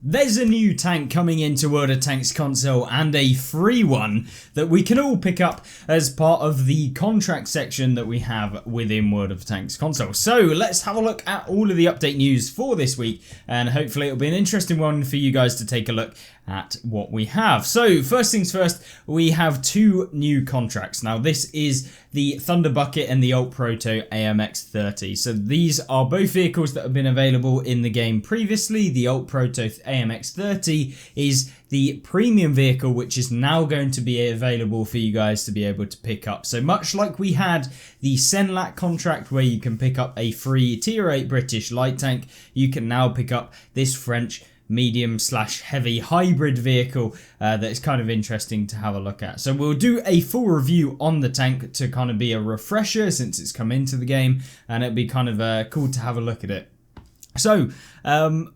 There's a new tank coming into World of Tanks console and a free one that we can all pick up as part of the contract section that we have within World of Tanks console. So let's have a look at all of the update news for this week, and hopefully it'll be an interesting one for you guys to take a look at what we have. So first things first, we have two new contracts. Now this is the Thunder Bucket and the Alt Proto AMX-30. So these are both vehicles that have been available in the game previously. The Alt Proto AMX-30 is the premium vehicle, which is now going to be available for you guys to be able to pick up. So much like we had the Senlac contract where you can pick up a free tier 8 British light tank, you can now pick up this French medium/heavy hybrid vehicle that is kind of interesting to have a look at. So we'll do a full review on the tank to kind of be a refresher since it's come into the game, and it'll be kind of cool to have a look at it. So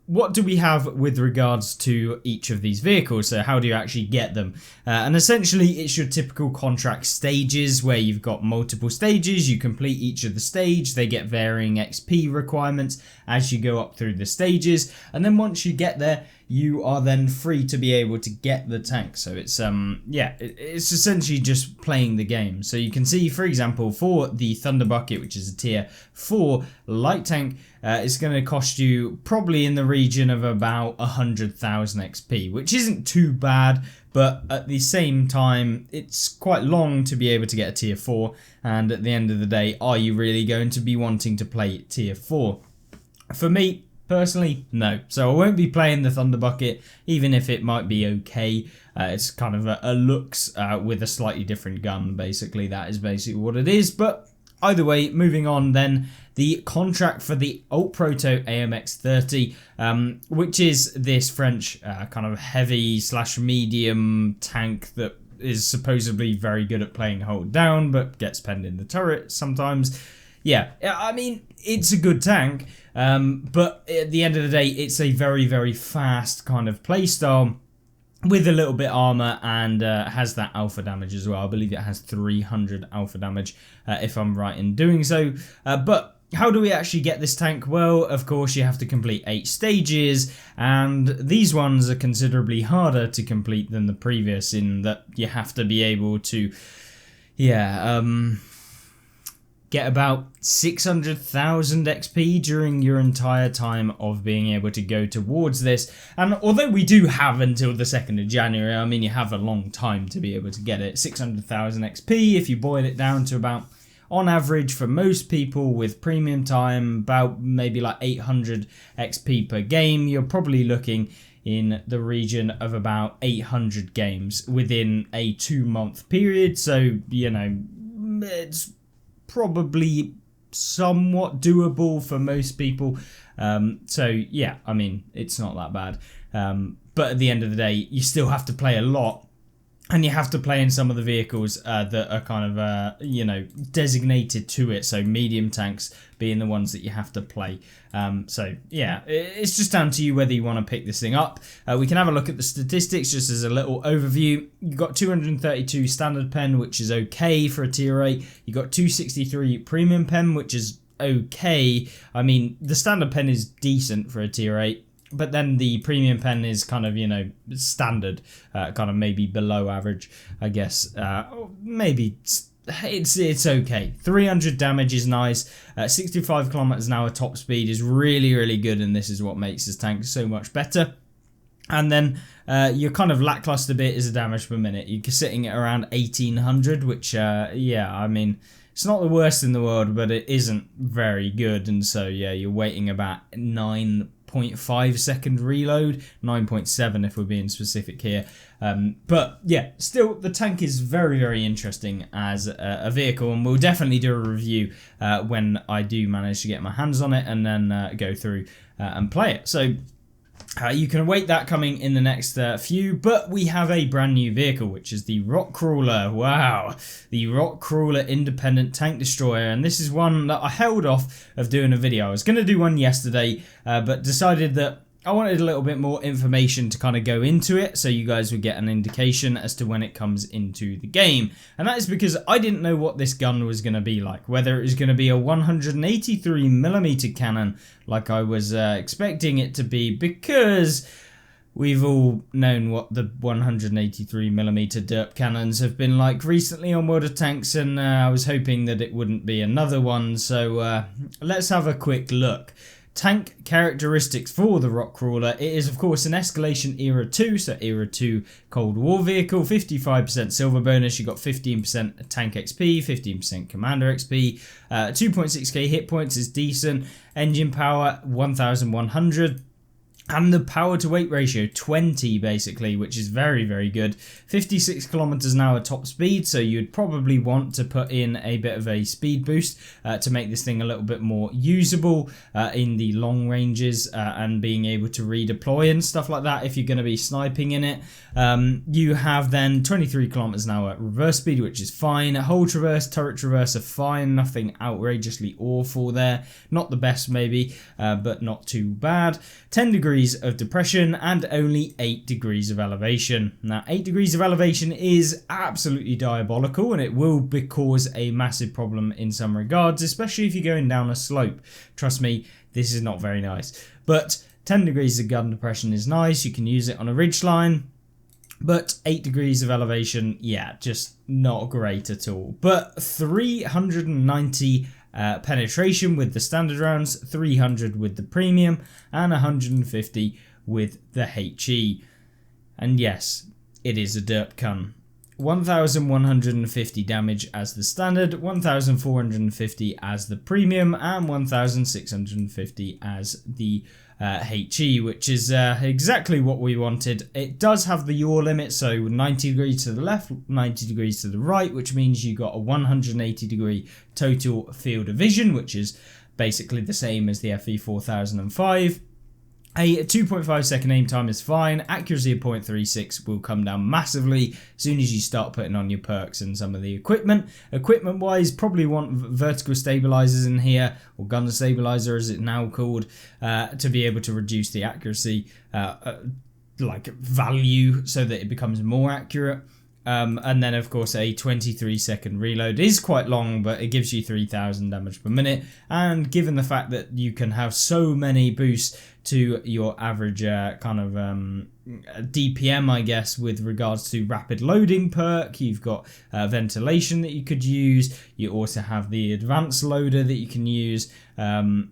what do we have with regards to each of these vehicles? So how do you actually get them? And essentially it's your typical contract stages where you've got multiple stages. You complete each of the stage, they get varying XP requirements as you go up through the stages, and then once you get there you are then free to be able to get the tank. So it's it's essentially just playing the game. So you can see, for example, for the Thunder Bucket, which is a tier 4 light tank, it's going to cost you probably in the region of about 100,000 XP, which isn't too bad, but at the same time it's quite long to be able to get a tier 4, and at the end of the day, are you really going to be wanting to play tier 4? For me personally, no. So I won't be playing the Thunder Bucket, even if it might be okay. It's kind of a looks with a slightly different gun, basically. That is basically what it is. But either way, moving on then, the contract for the Alt Proto AMX-30, which is this French kind of heavy/medium tank that is supposedly very good at playing hold down, but gets penned in the turret sometimes. Yeah, I mean, it's a good tank, but at the end of the day, it's a very, very fast kind of playstyle with a little bit armor, and has that alpha damage as well. I believe it has 300 alpha damage, if I'm right in doing so. But how do we actually get this tank? Well, of course, you have to complete 8 stages, and these ones are considerably harder to complete than the previous, in that you have to be able to, get about 600,000 XP during your entire time of being able to go towards this. And although we do have until the 2nd of January, I mean, you have a long time to be able to get it. 600,000 XP, if you boil it down to about, on average for most people with premium time, about maybe like 800 XP per game, you're probably looking in the region of about 800 games within a 2-month period. So, you know, it's probably somewhat doable for most people. So yeah, I mean, it's not that bad. But at the end of the day, you still have to play a lot. And you have to play in some of the vehicles that are kind of, designated to it. So medium tanks being the ones that you have to play. So yeah, it's just down to you whether you want to pick this thing up. We can have a look at the statistics just as a little overview. You've got 232 standard pen, which is okay for a tier 8. You've got 263 premium pen, which is okay. I mean, the standard pen is decent for a tier 8. But then the premium pen is kind of, standard, kind of maybe below average, I guess. Maybe it's okay. 300 damage is nice. 65 kilometers an hour top speed is really, really good, and this is what makes this tank so much better. And then your kind of lackluster bit is the damage per minute. You're sitting at around 1800, which, I mean, it's not the worst in the world, but it isn't very good. And so, yeah, you're waiting about 9.5 second reload, 9.7 if we're being specific here. But yeah, still the tank is very, very interesting as a vehicle, and we'll definitely do a review when I do manage to get my hands on it and then go through and play it. So you can await that coming in the next few, but we have a brand new vehicle, which is the Rock Crawler. Wow, the Rock Crawler Independent Tank Destroyer, and this is one that I held off of doing a video. I was going to do one yesterday, but decided that I wanted a little bit more information to kind of go into it, so you guys would get an indication as to when it comes into the game. And that is because I didn't know what this gun was going to be like, whether it was going to be a 183mm cannon like I was expecting it to be, because We've all known what the 183mm Derp cannons have been like recently on World of Tanks, and I was hoping that it wouldn't be another one, so let's have a quick look. Tank characteristics for the Rock Crawler. It is of course an Escalation Era 2, so Era 2 Cold War vehicle, 55% silver bonus, you got 15% tank XP, 15% commander XP, 2.6k hit points is decent, engine power 1100, and the power to weight ratio 20 basically, which is very, very good. 56 kilometers an hour top speed, so you'd probably want to put in a bit of a speed boost to make this thing a little bit more usable in the long ranges and being able to redeploy and stuff like that if you're going to be sniping in it. You have then 23 kilometers an hour reverse speed, which is fine. Hull traverse, turret traverse are fine, nothing outrageously awful there. Not the best maybe, but not too bad. 10 degrees of depression and only 8 degrees of elevation. Now 8 degrees of elevation is absolutely diabolical, and it will cause a massive problem in some regards, especially if you're going down a slope. Trust me, this is not very nice. But 10 degrees of gun depression is nice, you can use it on a ridgeline. But 8 degrees of elevation, yeah, just not great at all. But 390 penetration with the standard rounds, 300 with the premium, and 150 with the HE. And yes, it is a Derp gun. 1150 damage as the standard, 1450 as the premium, and 1650 as the HE, which is exactly what we wanted. It does have the yaw limit, so 90 degrees to the left, 90 degrees to the right, which means you got a 180 degree total field of vision, which is basically the same as the FE 4005. A 2.5 second aim time is fine. Accuracy of 0.36 will come down massively as soon as you start putting on your perks and some of the equipment. Equipment wise, probably want vertical stabilizers in here, or gun stabilizer as it's now called, to be able to reduce the accuracy like value so that it becomes more accurate. And then of course a 23 second reload is quite long, but it gives you 3000 damage per minute, and given the fact that you can have so many boosts to your average kind of DPM, I guess, with regards to rapid loading perk, you've got ventilation that you could use, you also have the advanced loader that you can use, and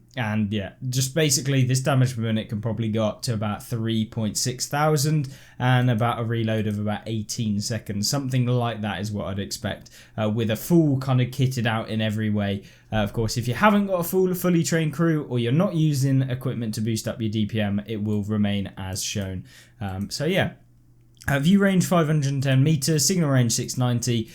yeah, just basically this damage per minute can probably go up to about 3.6 thousand, and about a reload of about 18 seconds, something like that is what I'd expect, with a full kind of kitted out in every way. Of course, if you haven't got a fully trained crew, or you're not using equipment to boost up your DPM, it will remain as shown. So yeah. View range 510 meters, signal range 690.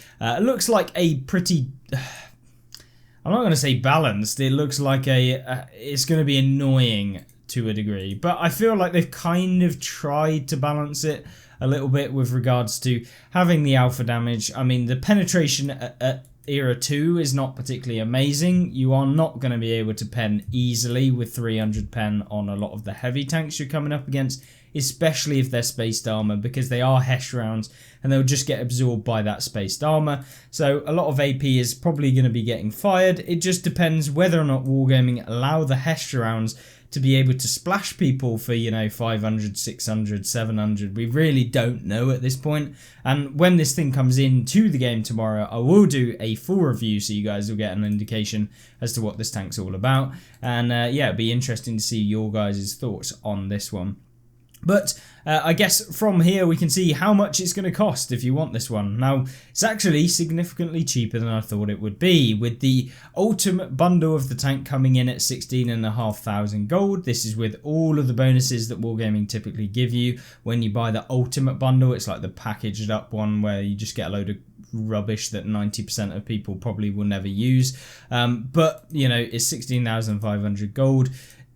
Looks like a pretty... I'm not going to say balanced. It looks like it's going to be annoying to a degree, but I feel like they've kind of tried to balance it a little bit with regards to having the alpha damage. I mean, the penetration at Era 2 is not particularly amazing. You are not going to be able to pen easily with 300 pen on a lot of the heavy tanks you're coming up against, especially if they're spaced armor, because they are HESH rounds and they'll just get absorbed by that spaced armor. So a lot of AP is probably going to be getting fired. It just depends whether or not Wargaming allow the HESH rounds to be able to splash people for, you know, 500, 600, 700. We really don't know at this point. And when this thing comes into the game tomorrow, I will do a full review so you guys will get an indication as to what this tank's all about. And yeah, it'd be interesting to see your guys' thoughts on this one. But I guess from here we can see how much it's going to cost if you want this one. Now, it's actually significantly cheaper than I thought it would be, with the ultimate bundle of the tank coming in at 16,500 gold. This is with all of the bonuses that Wargaming typically give you when you buy the ultimate bundle. It's like the packaged up one where you just get a load of rubbish that 90% of people probably will never use. But, you know, it's 16,500 gold.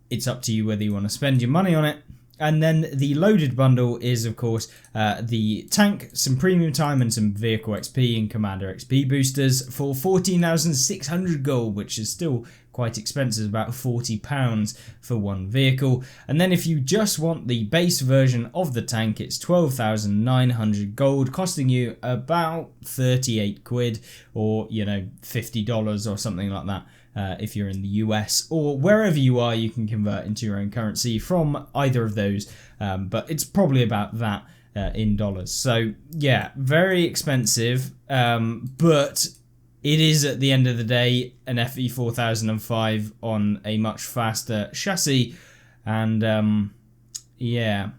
It's up to you whether you want to spend your money on it. And then the loaded bundle is, of course, the tank, some premium time, and some vehicle XP and commander XP boosters for 14,600 gold, which is still quite expensive, about £40 for one vehicle. And then if you just want the base version of the tank, it's 12,900 gold, costing you about 38 quid, or, you know, $50 or something like that. if you're in the US or wherever you are, you can convert into your own currency from either of those, but it's probably about that in dollars. So yeah, very expensive, but it is at the end of the day an FE 4005 on a much faster chassis, and yeah,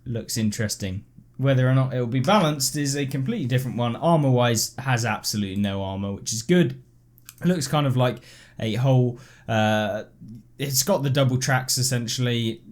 looks interesting. Whether or not it will be balanced is a completely different one. Armor wise, has absolutely no armor, which is good. It looks kind of like a whole, it's got the double tracks essentially.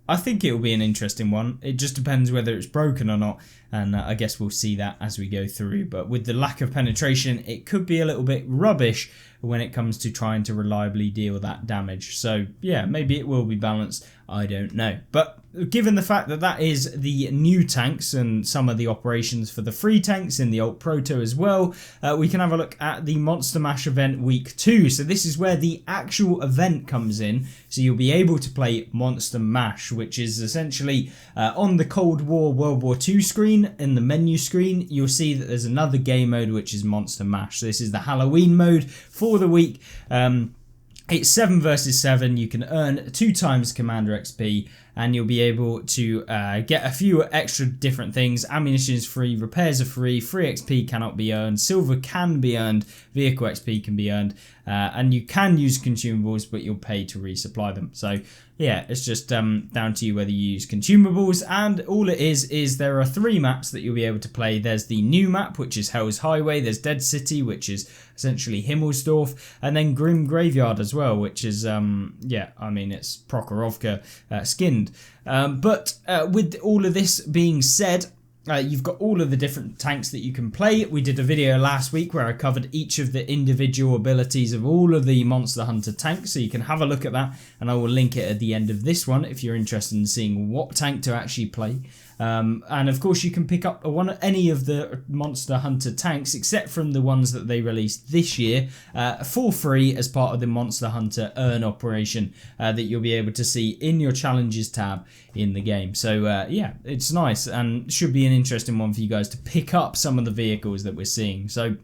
I think it will be an interesting one. It just depends whether it's broken or not, and I guess we'll see that as we go through. But with the lack of penetration, it could be a little bit rubbish when it comes to trying to reliably deal that damage. So yeah, maybe it will be balanced, I don't know. But given the fact that that is the new tanks and some of the operations for the free tanks in the Alt Proto as well, we can have a look at the Monster Mash event week 2. So this is where the actual event comes in. So you'll be able to play Monster Mash, which is essentially on the Cold War World War II screen. In the menu screen, you'll see that there's another game mode, which is Monster Mash. So this is the Halloween mode for the week. It's 7 versus 7. You can earn 2 times Commander XP, and you'll be able to get a few extra different things. Ammunition is free, repairs are free, free XP cannot be earned, silver can be earned, vehicle XP can be earned, and you can use consumables, but you'll pay to resupply them. So yeah, it's just down to you whether you use consumables, and all it is there are 3 maps that you'll be able to play. There's the new map, which is Hell's Highway, there's Dead City, which is essentially Himmelsdorf, and then Grim Graveyard as well, which is, yeah, I mean, it's Prokhorovka skinned. But with all of this being said, you've got all of the different tanks that you can play. We did a video last week where I covered each of the individual abilities of all of the Monster Hunter tanks, so you can have a look at that, and I will link it at the end of this one if you're interested in seeing what tank to actually play. And of course you can pick up any of the Monster Hunter tanks except from the ones that they released this year for free as part of the Monster Hunter Earn operation that you'll be able to see in your challenges tab in the game. So yeah, it's nice and should be an interesting one for you guys to pick up some of the vehicles that we're seeing. So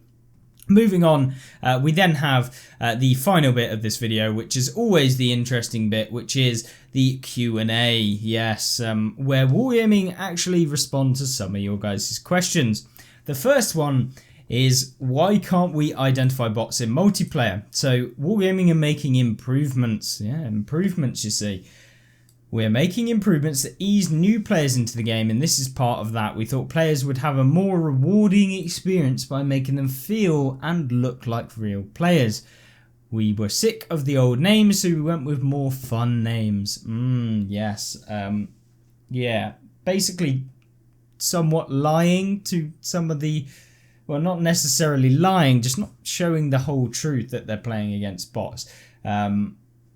moving on, we then have the final bit of this video, which is always the interesting bit, which is the Q&A. Yes, where Wargaming actually respond to some of your guys' questions. The first one is, why can't we identify bots in multiplayer? So Wargaming are making improvements. Yeah, improvements, you see. We're making improvements that ease new players into the game, and this is part of that. We thought players would have a more rewarding experience by making them feel and look like real players. We were sick of the old names, so we went with more fun names. Yes. Yeah, basically somewhat lying to some of the, well, not necessarily lying, just not showing the whole truth that they're playing against bots.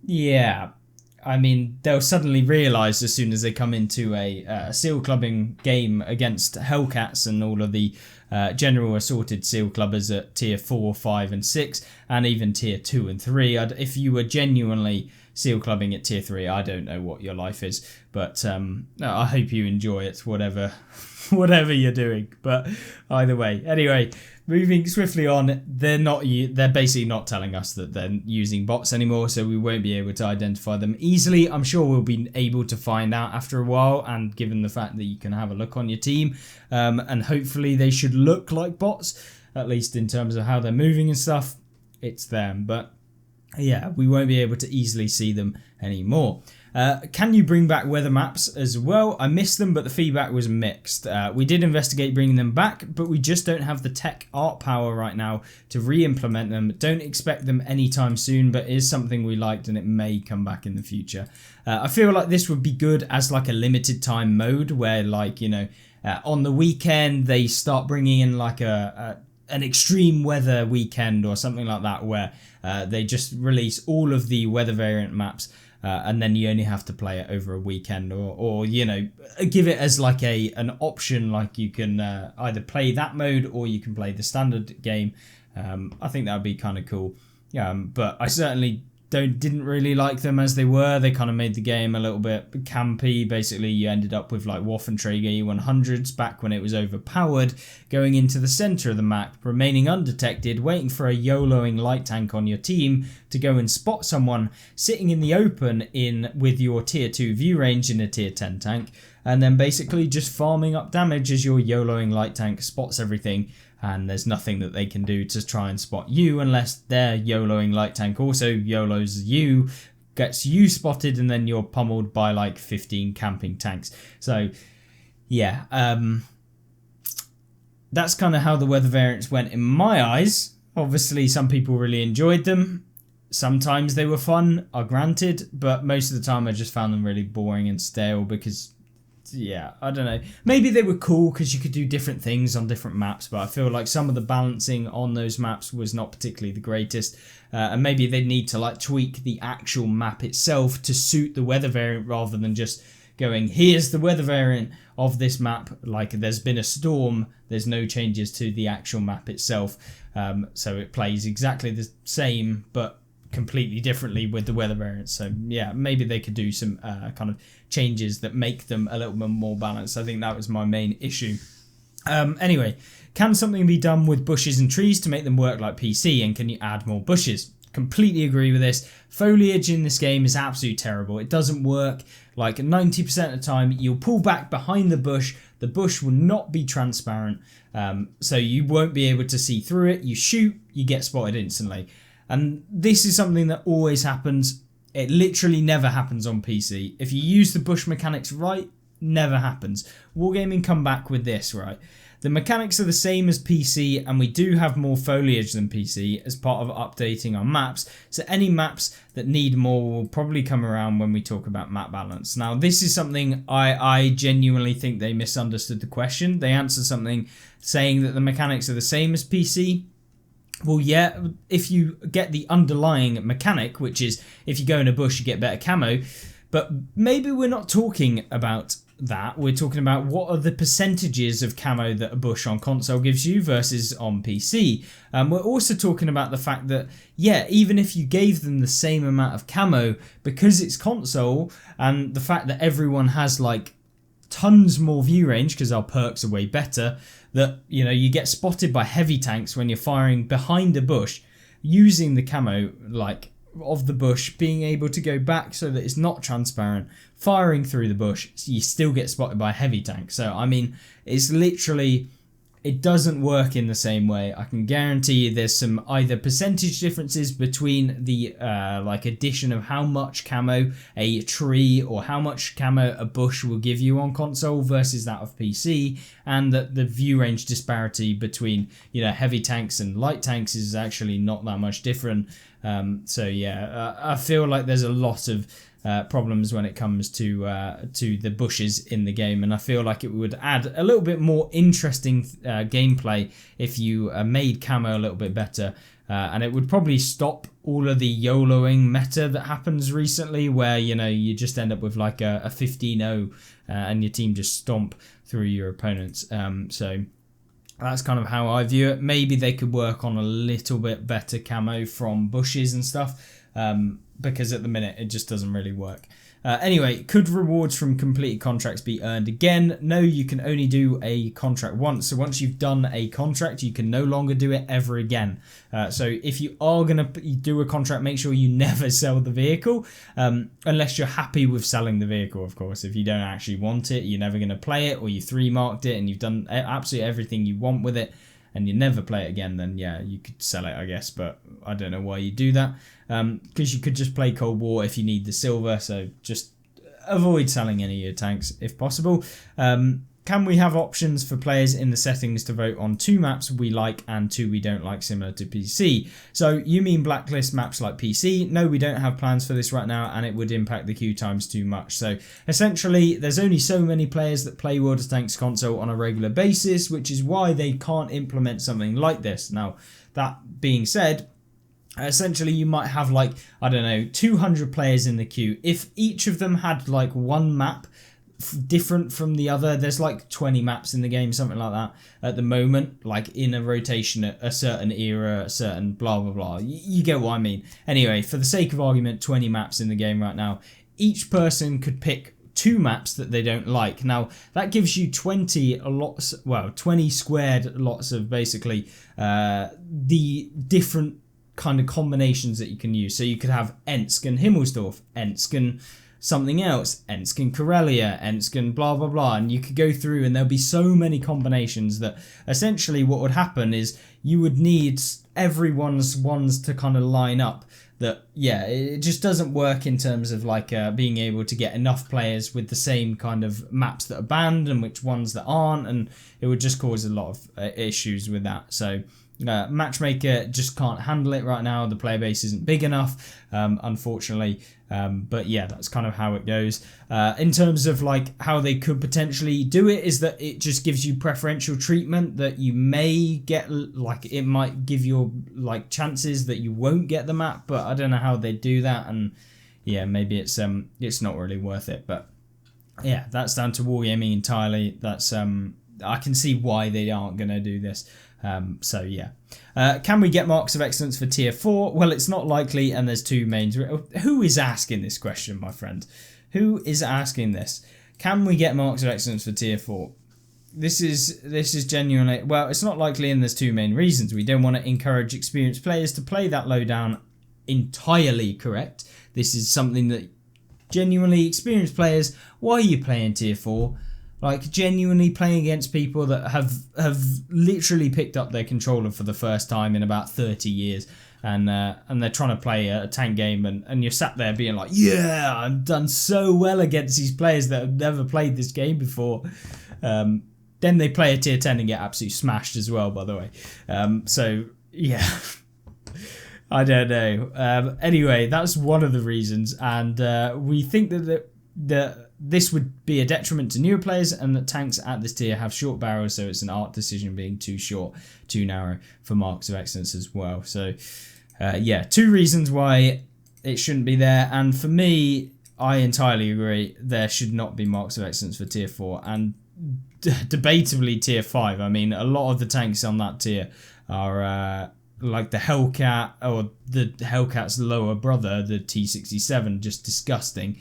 Yeah. I mean, they'll suddenly realise as soon as they come into a seal clubbing game against Hellcats and all of the general assorted seal clubbers at tier 4, 5 and 6 and even tier 2 and 3. If you were genuinely seal clubbing at tier 3, I don't know what your life is, but I hope you enjoy it, whatever you're doing. But either way, anyway, moving swiftly on, they're basically not telling us that they're using bots anymore, so we won't be able to identify them easily. I'm sure we'll be able to find out after a while, and given the fact that you can have a look on your team, and hopefully they should look like bots, at least in terms of how they're moving and stuff, it's them. But yeah, we won't be able to easily see them anymore. Can you bring back weather maps as well? I missed them, but the feedback was mixed. We did investigate bringing them back, but we just don't have the tech art power right now to re-implement them. Don't expect them anytime soon, but it is something we liked and it may come back in the future. I feel like this would be good as like a limited time mode where, like, you know, on the weekend they start bringing in like an extreme weather weekend or something like that, where they just release all of the weather variant maps, and then you only have to play it over a weekend, or you know, give it as like an option, like you can either play that mode or you can play the standard game. I think that would be kind of cool. But I certainly didn't really like them as they were. They kind of made the game a little bit campy. Basically, you ended up with like Waffenträger E100s back when it was overpowered, going into the center of the map, remaining undetected, waiting for a YOLOing light tank on your team to go and spot someone sitting in the open with your tier 2 view range in a tier 10 tank, and then basically just farming up damage as your YOLOing light tank spots everything, and there's nothing that they can do to try and spot you unless their YOLOing light tank also YOLOs you, gets you spotted, and then you're pummeled by like 15 camping tanks. So yeah, that's kind of how the weather variants went in my eyes. Obviously some people really enjoyed them. Sometimes they were fun, are granted, but most of the time I just found them really boring and stale because, yeah, I don't know. Maybe they were cool because you could do different things on different maps, but I feel like some of the balancing on those maps was not particularly the greatest. And maybe they need to like tweak the actual map itself to suit the weather variant rather than just going, here's the weather variant of this map. Like there's been a storm, there's no changes to the actual map itself. So it plays exactly the same, but completely differently with the weather variants. So yeah, maybe they could do some kind of changes that make them a little bit more balanced. I think that was my main issue. Anyway, can something be done with bushes and trees to make them work like PC, and can you add more bushes? Completely agree with this. Foliage in this game is absolutely terrible. It doesn't work. Like 90% of the time you'll pull back behind the bush will not be transparent, so you won't be able to see through it. You shoot, you get spotted instantly. And this is something that always happens. It literally never happens on PC. If you use the bush mechanics right, never happens. Wargaming come back with this, right? The mechanics are the same as PC, and we do have more foliage than PC as part of updating our maps. So any maps that need more will probably come around when we talk about map balance. Now, this is something I genuinely think they misunderstood the question. They answered something saying that the mechanics are the same as PC. Well, yeah, if you get the underlying mechanic, which is if you go in a bush, you get better camo. But maybe we're not talking about that. We're talking about what are the percentages of camo that a bush on console gives you versus on PC. We're also talking about the fact that, yeah, even if you gave them the same amount of camo, because it's console, and the fact that everyone has like tons more view range because our perks are way better, that, you know, you get spotted by heavy tanks when you're firing behind a bush, using the camo like of the bush, being able to go back so that it's not transparent, firing through the bush, you still get spotted by a heavy tank. So I mean, it's literally, it doesn't work in the same way. I can guarantee you there's some either percentage differences between the like addition of how much camo a tree or how much camo a bush will give you on console versus that of PC, and that the view range disparity between, you know, heavy tanks and light tanks is actually not that much different. So yeah, I feel like there's a lot of problems when it comes to the bushes in the game, and I feel like it would add a little bit more interesting gameplay if you made camo a little bit better, and it would probably stop all of the YOLOing meta that happens recently, where, you know, you just end up with like a 15-0 and your team just stomp through your opponents. So that's kind of how I view it. Maybe they could work on a little bit better camo from bushes and stuff, because at the minute it just doesn't really work. Anyway, could rewards from completed contracts be earned again? No, you can only do a contract once. So once you've done a contract, you can no longer do it ever again. So if you are going to do a contract, make sure you never sell the vehicle, unless you're happy with selling the vehicle, of course. If you don't actually want it, you're never going to play it, or you 3-marked it and you've done absolutely everything you want with it, and you never play it again, then yeah, you could sell it, I guess, but I don't know why you do that, because you could just play Cold War if you need the silver, so just avoid selling any of your tanks if possible. Can we have options for players in the settings to vote on 2 maps we like and 2 we don't like, similar to PC? So you mean blacklist maps like PC? No, we don't have plans for this right now, and it would impact the queue times too much. So essentially, there's only so many players that play World of Tanks console on a regular basis, which is why they can't implement something like this. Now, that being said, essentially you might have like, I don't know, 200 players in the queue. If each of them had like one map different from the other. There's like 20 maps in the game, something like that at the moment, like in a rotation at a certain era, a certain blah blah blah. You get what I mean. Anyway, for the sake of argument, 20 maps in the game right now. Each person could pick 2 maps that they don't like. Now that gives you 20 squared lots of basically the different kind of combinations that you can use. So you could have Ensk and Himmelsdorf, Ensk and something else, Ensk and Karelia, Ensk and blah blah blah, and you could go through and there'll be so many combinations that essentially what would happen is you would need everyone's ones to kind of line up. That, yeah, it just doesn't work in terms of like being able to get enough players with the same kind of maps that are banned and which ones that aren't, and it would just cause a lot of issues with that. So Matchmaker just can't handle it right now. The player base isn't big enough, unfortunately. But yeah, that's kind of how it goes. In terms of like how they could potentially do it, is that it just gives you preferential treatment that you may get, like it might give you like chances that you won't get the map, but I don't know how they do that, and yeah, maybe it's not really worth it. But yeah, that's down to Wargaming entirely. That's I can see why they aren't going to do this. So yeah. Can we get marks of excellence for tier 4? Well, it's not likely, and there's 2 mains. Who is asking this question, my friend? Who is asking this? Can we get marks of excellence for tier 4? This is genuinely, well, it's not likely, and there's 2 main reasons. We don't want to encourage experienced players to play that low down. Entirely correct. This is something that genuinely experienced players, why are you playing tier 4? Like, genuinely playing against people that have literally picked up their controller for the first time in about 30 years, and they're trying to play a tank game, and you're sat there being like, yeah, I've done so well against these players that have never played this game before. Then they play a tier 10 and get absolutely smashed as well, by the way. So, yeah. I don't know. Anyway, that's one of the reasons, and we think that this would be a detriment to newer players, and that tanks at this tier have short barrels, so it's an art decision being too short, too narrow for marks of excellence as well. So yeah, 2 reasons why it shouldn't be there, and for me, I entirely agree, there should not be marks of excellence for tier 4, and debatably tier 5. I mean, a lot of the tanks on that tier are like the Hellcat, or the Hellcat's lower brother, the T67, just disgusting.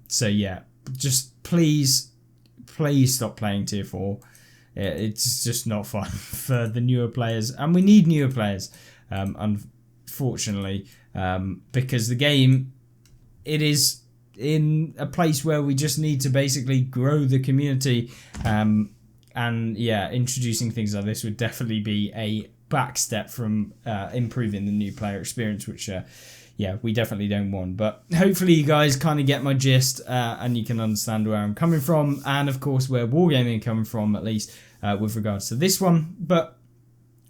So yeah, just please stop playing tier 4. It's just not fun for the newer players, and we need newer players, unfortunately, because the game, it is in a place where we just need to basically grow the community, and yeah, introducing things like this would definitely be a back step from improving the new player experience, which yeah, we definitely don't want. But hopefully you guys kind of get my gist, and you can understand where I'm coming from, and of course where Wargaming are coming from, at least with regards to this one. But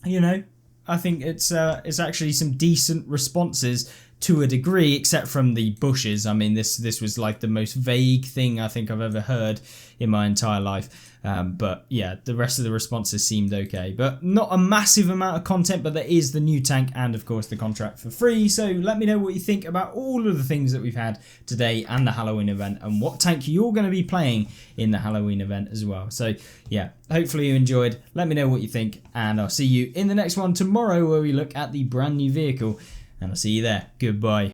you know, I think it's actually some decent responses to a degree, except from the bushes. I mean, this was like the most vague thing I think I've ever heard in my entire life. But yeah, the rest of the responses seemed okay, but not a massive amount of content. But there is the new tank and of course the contract for free. So let me know what you think about all of the things that we've had today and the Halloween event, and what tank you're going to be playing in the Halloween event as well. So yeah, hopefully you enjoyed. Let me know what you think, and I'll see you in the next one tomorrow, where we look at the brand new vehicle. And I'll see you there. Goodbye.